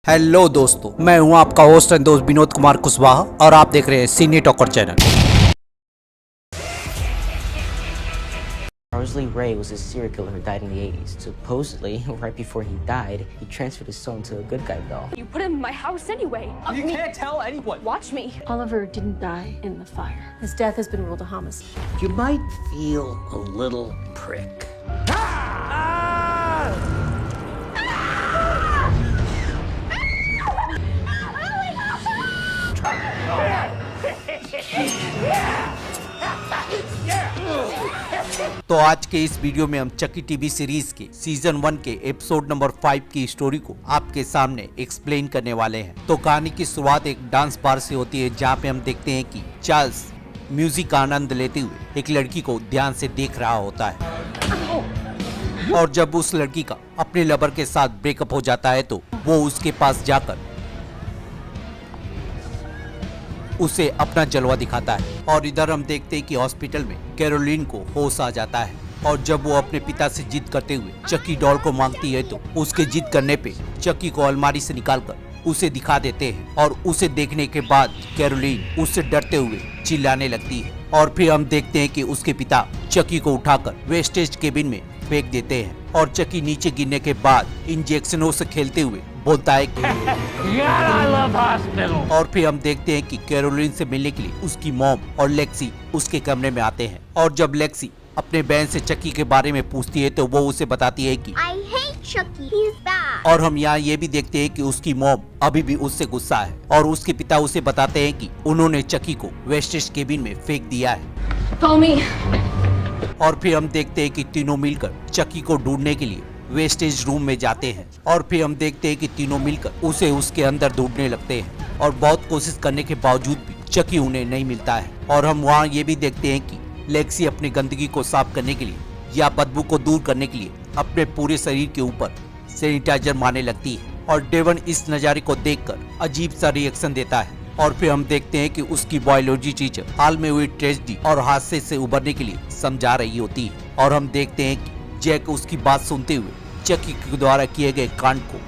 Hello दोस्तों, मैं हूं आपका होस्ट एंड दोस्त विनोद कुमार कुशवाहा और आप देख रहे हैं cine talker channel. Charles Lee Ray was a serial killer who died in the 80s. Supposedly, right before he died, he transferred his soul into a good guy doll. You put him in my house anyway. You can't tell anyone. Watch me. Oliver didn't die in the fire. His death has been ruled a homicide. You might feel a little prick. तो आज के इस video में हम चकी TV series के season 1 के episode number 5 की story को आपके सामने एक्सप्लेन करने वाले हैं। तो कहानी की शुरुआत एक डांस बार से होती है, जहाँ पे हम देखते हैं कि चार्ल्स म्यूजिक का आनंद लेते हुए एक लड़की को ध्यान से देख रहा होता है और जब उस लड़की का अपने लवर के साथ ब्रेकअप हो जाता है तो वो उसके पास जाकर उसे अपना जलवा दिखाता है। और इधर हम देखते हैं कि हॉस्पिटल में कैरोलिन को होश आ जाता है और जब वो अपने पिता से जिद करते हुए चकी डॉल को मांगती है तो उसके जिद करने पे चकी को अलमारी से निकालकर उसे दिखा देते हैं और उसे देखने के बाद कैरोलिन उससे डरते हुए चिल्लाने लगती है। और फिर हम देखते हैं कि उसके पिता चकी को उठाकर वेस्टेज केबिन में फेंक देते हैं और चकी नीचे गिरने के बाद इंजेक्शनों से खेलते हुए बोलता है कि और फिर हम देखते हैं कि कैरोलिन से मिलने के लिए उसकी मॉम और लेक्सी उसके कमरे में आते हैं और जब लेक्सी अपने बहन से चकी के बारे में पूछती है तो वो उसे बताती है कि I hate Chucky. He's bad. और हम यहाँ ये भी देखते हैं कि उसकी मॉम अभी भी उससे गुस्सा है और उसके पिता उसे बताते हैं कि उन्होंने चकी को वेस्टेज केबिन में फेंक दिया है। Follow me. और फिर हम देखते हैं कि तीनों मिलकर चकी को ढूंढने के लिए वेस्टेज रूम में जाते हैं और फिर हम देखते हैं कि तीनों मिलकर उसे उसके अंदर ढूंढने लगते हैं और बहुत कोशिश करने के बावजूद भी चकी उन्हें नहीं मिलता है। और हम वहाँ ये भी देखते हैं कि लेक्सी अपनी गंदगी को साफ करने के लिए या बदबू को दूर करने के लिए अपने पूरे शरीर के ऊपर सैनिटाइजर मारने लगती है और डेवन इस नज़ारे को देखकर अजीब सा रिएक्शन देता है। और फिर हम देखते हैं कि उसकी बायोलॉजी टीचर हाल में हुई ट्रेजेडी और हादसे से उबरने के लिए समझा रही होती है और हम देखते हैं कि जैक उसकी बात सुनते हुए चकी के द्वारा किए गए कांड को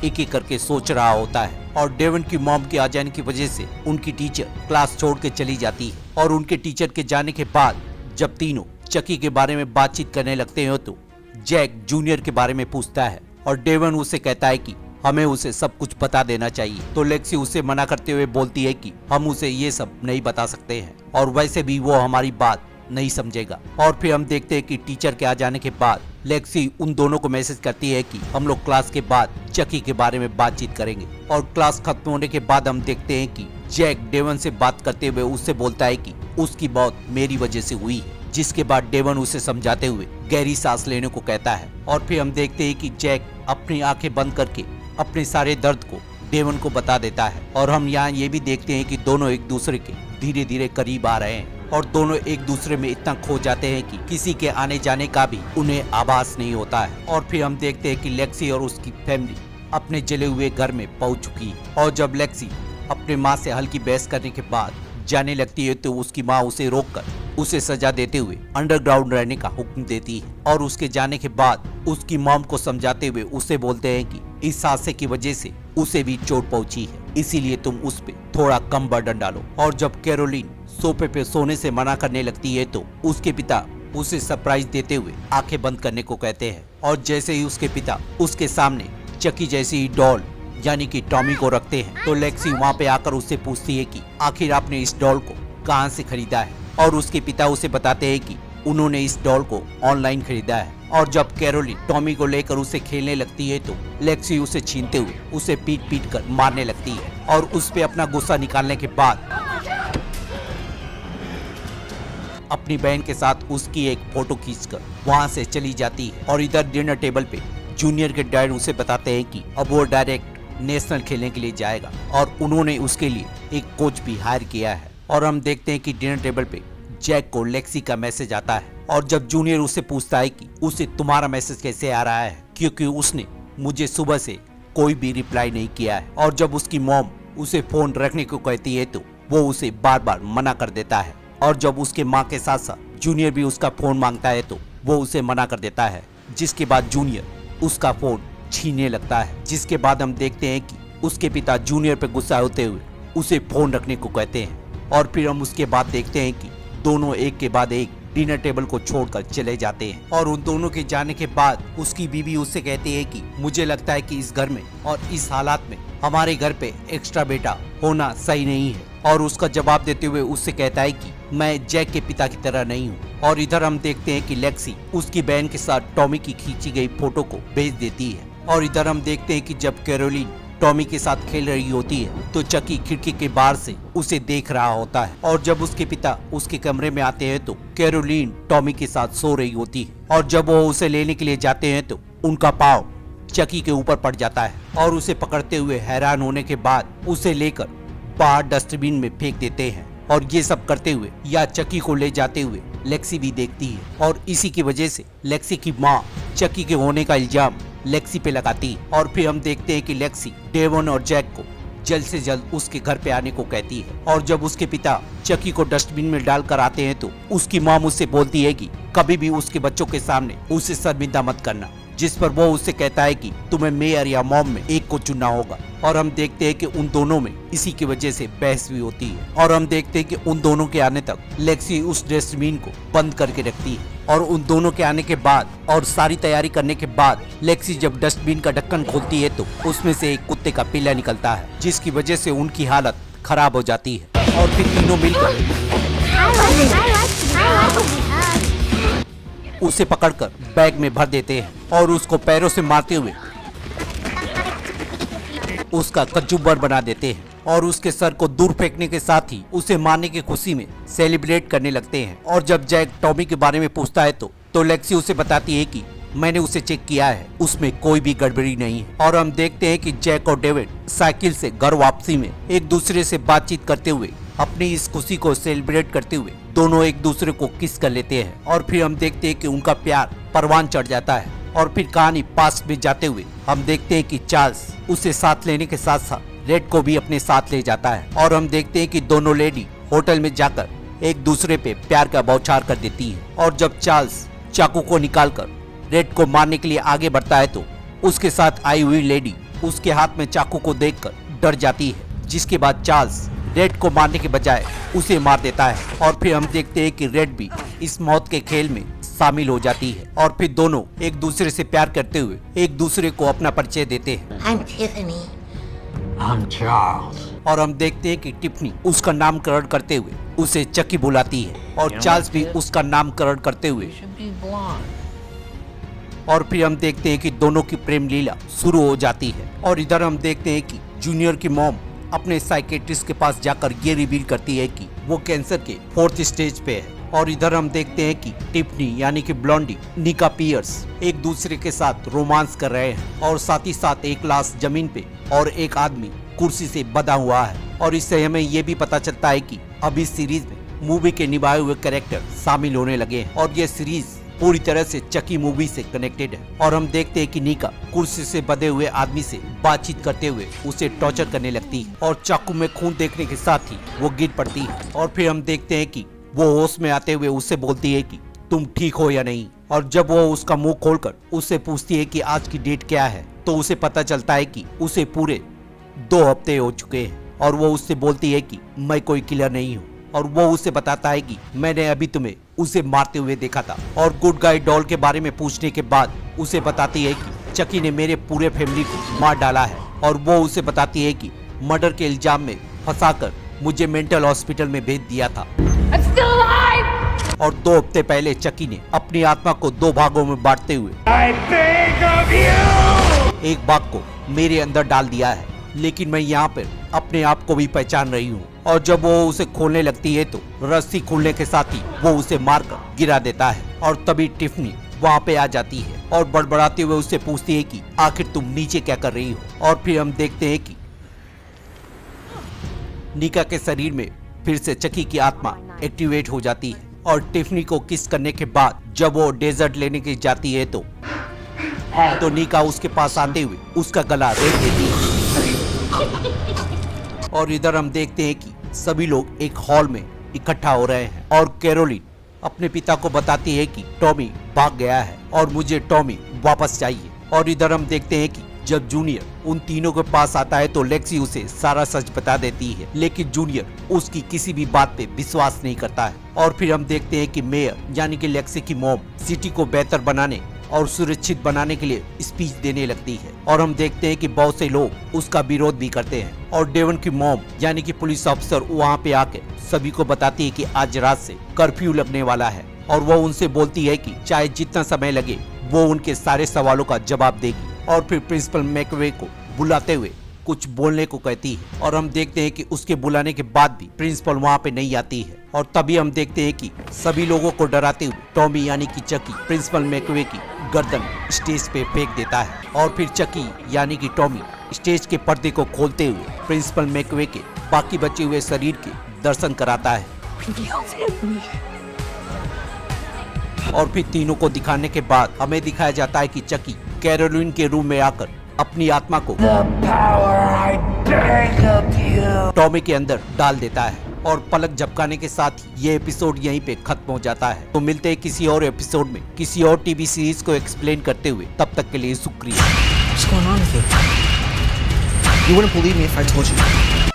एक एक करके सोच रहा होता है। और डेवन की मॉम के आ जाने की वजह से उनकी टीचर क्लास छोड़ के चली जाती है और उनके टीचर के जाने के बाद जब तीनों चकी के बारे में बातचीत करने लगते हैं तो जैक जूनियर के बारे में पूछता है और डेवन उसे कहता है कि हमें उसे सब कुछ बता देना चाहिए। तो लेक्सी उसे मना करते हुए बोलती है कि हम उसे ये सब नहीं बता सकते हैं और वैसे भी वो हमारी बात नहीं समझेगा। और फिर हम देखते हैं कि टीचर के आ जाने के बाद लेक्सी उन दोनों को मैसेज करती है कि हम लोग क्लास के बाद चकी के बारे में बातचीत करेंगे। और क्लास खत्म होने के बाद हम देखते हैं कि जैक डेवन से बात करते हुए उससे बोलता है कि उसकी मौत मेरी वजह से हुई है, जिसके बाद डेवन उसे समझाते हुए गहरी सांस लेने को कहता है। और फिर हम देखते हैं कि जैक अपनी आंखें बंद करके अपने सारे दर्द को डेवन को बता देता है और हम यहाँ ये भी देखते हैं कि दोनों एक दूसरे के धीरे धीरे करीब आ रहे हैं और दोनों एक दूसरे में इतना खो जाते हैं कि किसी के आने जाने का भी उन्हें आभास नहीं होता है। और फिर हम देखते हैं कि लेक्सी और उसकी फैमिली अपने जले हुए घर में पहुंच चुकी है और जब लेक्सी अपने माँ से हल्की बहस करने के बाद जाने लगती है तो उसकी माँ उसे रोककर उसे सजा देते हुए अंडरग्राउंड रहने का हुक्म देती है और उसके जाने के बाद उसकी मॉम को समझाते हुए उसे बोलते हैं कि इस हादसे की वजह से उसे भी चोट पहुंची है, इसीलिए तुम उस पे थोड़ा कम बर्डन डालो। और जब कैरोलिन सोफे पे सोने से मना करने लगती है तो उसके पिता उसे सरप्राइज देते हुए आंखें बंद करने को कहते हैं और जैसे ही उसके पिता उसके सामने चकी जैसी डॉल यानी कि टॉमी को रखते हैं तो लेक्सी वहाँ पे आकर उससे पूछती है कि आखिर आपने इस डॉल को कहाँ से खरीदा है और उसके पिता उसे बताते हैं कि उन्होंने इस डॉल को ऑनलाइन खरीदा है। और जब कैरोलिन टॉमी को लेकर उसे खेलने लगती है तो लेक्सी उसे छीनते हुए उसे पीट पीट कर मारने लगती है और उस पे अपना गुस्सा निकालने के बाद अपनी बहन के साथ उसकी एक फोटो खींचकर वहाँ से चली जाती है। और इधर डिनर टेबल पे जूनियर के डैड उसे बताते हैं कि अब वो डायरेक्ट नेशनल खेलने के लिए जाएगा और उन्होंने उसके लिए एक कोच भी हायर किया है। और हम देखते हैं कि डिनर टेबल पे जैक को लेक्सी का मैसेज आता है और जब जूनियर उससे पूछता है कि उसे तुम्हारा मैसेज कैसे आ रहा है क्योंकि उसने मुझे सुबह से कोई भी रिप्लाई नहीं किया है। और जब उसकी मॉम उसे फोन रखने को कहती है तो वो उसे बार बार मना कर देता है और जब उसके माँ के साथ साथ जूनियर भी उसका फोन मांगता है तो वो उसे मना कर देता है, जिसके बाद जूनियर उसका फोन छीनने लगता है, जिसके बाद हम देखते हैं कि उसके पिता जूनियर पे गुस्सा होते हुए उसे फोन रखने को कहते हैं। और फिर हम उसके बाद देखते हैं कि दोनों एक के बाद एक डिनर टेबल को छोड़कर चले जाते हैं। और उन दोनों के जाने के बाद उसकी बीवी उससे कहती है कि मुझे लगता है कि इस घर में और इस हालात में हमारे घर पे एक्स्ट्रा बेटा होना सही नहीं है। और उसका जवाब देते हुए उससे कहता है कि मैं जैक के पिता की तरह नहीं हूँ। और इधर हम देखते हैं कि लेक्सी उसकी बहन के साथ टॉमी की खींची गई फोटो को भेज देती है। और इधर हम देखते हैं कि जब कैरोलिन टॉमी के साथ खेल रही होती है तो चकी खिड़की के बाहर से उसे देख रहा होता है। और जब उसके पिता उसके कमरे में आते हैं तो कैरोलिन टॉमी के साथ सो रही होती है। और जब वो उसे लेने के लिए जाते हैं तो उनका पाँव चकी के ऊपर पड़ जाता है और उसे पकड़ते हुए हैरान होने के बाद उसे लेकर बाहर डस्टबिन में फेंक देते हैं। और ये सब करते हुए या चकी को ले जाते हुए लेक्सी भी देखती है। और इसी की वजह से लेक्सी की माँ चकी के होने का इल्जाम लेक्सी पे लगाती है। और फिर हम देखते हैं कि लेक्सी डेवन और जैक को जल्द से जल्द उसके घर पे आने को कहती है। और जब उसके पिता चकी को डस्टबिन में डालकर आते हैं तो उसकी माँ मुझसे बोलती है कि कभी भी उसके बच्चों के सामने उसे शर्मिंदा मत करना, जिस पर वो उससे कहता है कि तुम्हें मेयर या मॉम में एक को चुनना होगा। और हम देखते हैं कि उन दोनों में इसी की वजह से बहस भी होती है। और हम देखते हैं कि उन दोनों के आने तक लेक्सी उस डस्टबिन को बंद करके रखती है। और उन दोनों के आने के बाद और सारी तैयारी करने के बाद लेक्सी जब डस्टबिन का ढक्कन खोलती है तो उसमें से एक कुत्ते का पिल्ला निकलता है, जिसकी वजह से उनकी हालत खराब हो जाती है। और फिर तीनों मिलकर उसे पकड़कर बैग में भर देते हैं और उसको पैरों से मारते हुए उसका कचुब्बर बना देते हैं। और उसके सर को दूर फेंकने के साथ ही उसे मारने की खुशी में सेलिब्रेट करने लगते हैं। और जब जैक टॉमी के बारे में पूछता है तो लेक्सी उसे बताती है कि मैंने उसे चेक किया है, उसमें कोई भी गड़बड़ी नहीं है। और हम देखते हैं कि जैक और डेविड साइकिल से घर वापसी में एक दूसरे से बातचीत करते हुए अपनी इस खुशी को सेलिब्रेट करते हुए दोनों एक दूसरे को किस कर लेते हैं। और फिर हम देखते हैं कि उनका प्यार परवान चढ़ जाता है। और फिर कहानी पास्ट में जाते हुए हम देखते हैं कि चार्ल्स उसे साथ लेने के साथ साथ रेड को भी अपने साथ ले जाता है। और हम देखते हैं कि दोनों लेडी होटल में जाकर एक दूसरे पे प्यार का बौछार कर देती है। और जब चार्ल्स चाकू को निकालकर रेड को मारने के लिए आगे बढ़ता है तो उसके साथ आई हुई लेडी उसके हाथ में चाकू को देखकर डर जाती है, जिसके बाद चार्ल्स रेड को मारने के बजाय उसे मार देता है। और फिर हम देखते हैं कि रेड भी इस मौत के खेल में शामिल हो जाती है। और फिर दोनों एक दूसरे से प्यार करते हुए एक दूसरे को अपना परिचय देते हैं। I'm Tiffany. I'm Charles. और हम देखते हैं कि टिफनी उसका नामकरण करते हुए उसे चकी बुलाती है और चार्ल्स भी उसका नामकरण करते हुए। Should be blonde. और फिर हम देखते हैं कि दोनों की प्रेम लीला शुरू हो जाती है। और इधर हम देखते हैं कि जूनियर की मॉम अपने साइकेट्रिस्ट के पास जाकर ये रिवील करती है कि वो कैंसर के 4th स्टेज पे है। और इधर हम देखते हैं कि टिफनी यानी कि ब्लॉन्डी निका पियर्स एक दूसरे के साथ रोमांस कर रहे हैं। और साथ ही साथ एक लाश जमीन पे और एक आदमी कुर्सी से बंधा हुआ है। और इससे हमें ये भी पता चलता है कि अब इस सीरीज में मूवी के निभाए हुए कैरेक्टर शामिल होने लगे हैं और ये सीरीज पूरी तरह से चकी मूवी से कनेक्टेड है। और हम देखते हैं कि निका कुर्सी से बंधे हुए आदमी से बातचीत करते हुए उसे टॉर्चर करने लगती है और चाकू में खून देखने के साथ ही वो गिर पड़ती है। और फिर हम देखते हैं कि वो होश में आते हुए उससे बोलती है कि तुम ठीक हो या नहीं। और जब वो उसका मुंह खोलकर उससे पूछती है कि आज की डेट क्या है तो उसे पता चलता है कि उसे पूरे 2 हफ्ते हो चुके हैं। और वो उससे बोलती है कि मैं कोई किलर नहीं हूँ। और वो उसे बताता है कि मैंने अभी तुम्हें उसे मारते हुए देखा था। और गुड गाय डॉल के बारे में पूछने के बाद उसे बताती है कि चकी ने मेरे पूरे फैमिली को मार डाला है। और वो उसे बताती है कि मर्डर के इल्जाम में फंसाकर मुझे मेंटल हॉस्पिटल में भेज दिया था। और 2 हफ्ते पहले चकी ने अपनी आत्मा को 2 भागों में बांटते हुए एक भाग को मेरे अंदर डाल दिया है, लेकिन मैं यहाँ पर अपने आप को भी पहचान रही हूँ। और जब वो उसे खोलने लगती है तो रस्सी खुलने के साथ ही वो उसे मारकर गिरा देता है। और तभी टिफनी वहाँ पे आ जाती है और बड़बड़ाते हुए उससे पूछती है कि आखिर तुम नीचे क्या कर रही हो। और फिर हम देखते हैं कि निका के शरीर में फिर से चकी की आत्मा एक्टिवेट हो जाती है। और टिफनी को किस करने के बाद जब वो डेजर्ट लेने की जाती है तो निका उसके पास आते हुए उसका गला रेत देती है। और इधर हम देखते हैं कि सभी लोग एक हॉल में इकट्ठा हो रहे हैं और कैरोलिन अपने पिता को बताती है कि टॉमी भाग गया है और मुझे टॉमी वापस चाहिए। और इधर हम देखते हैं कि जब जूनियर उन तीनों के पास आता है तो लेक्सी उसे सारा सच बता देती है, लेकिन जूनियर उसकी किसी भी बात पे विश्वास नहीं करता है। और फिर हम देखते हैं कि मेयर यानी कि लेक्सी की मॉम सिटी को बेहतर बनाने और सुरक्षित बनाने के लिए स्पीच देने लगती है और हम देखते हैं कि बहुत से लोग उसका विरोध भी करते हैं। और डेवन की मॉम यानी कि पुलिस ऑफिसर वहाँ पे आके सभी को बताती है कि आज रात से कर्फ्यू लगने वाला है और वो उनसे बोलती है कि चाहे जितना समय लगे वो उनके सारे सवालों का जवाब देगी। और फिर प्रिंसिपल मैकवे को बुलाते हुए कुछ बोलने को कहती है और हम देखते हैं कि उसके बुलाने के बाद भी प्रिंसिपल वहाँ पे नहीं आती है। और तभी हम देखते हैं कि सभी लोगों को डराते हुए टॉमी यानी कि चकी प्रिंसिपल मैकवे की गर्दन स्टेज पे फेंक देता है और फिर चकी यानी कि टॉमी स्टेज के पर्दे को खोलते हुए प्रिंसिपल मैकवे के बाकी बचे हुए शरीर के दर्शन कराता है। और फिर तीनों को दिखाने के बाद हमें दिखाया जाता है कि चकी कैरोलिन के रूम में आकर अपनी आत्मा को टॉमी के अंदर डाल देता है और पलक झपकाने के साथ ही ये एपिसोड यहीं पे खत्म हो जाता है। तो मिलते हैं किसी और एपिसोड में किसी और टीवी सीरीज को एक्सप्लेन करते हुए, तब तक के लिए शुक्रिया। What's going on with you? You wouldn't believe me if I told you.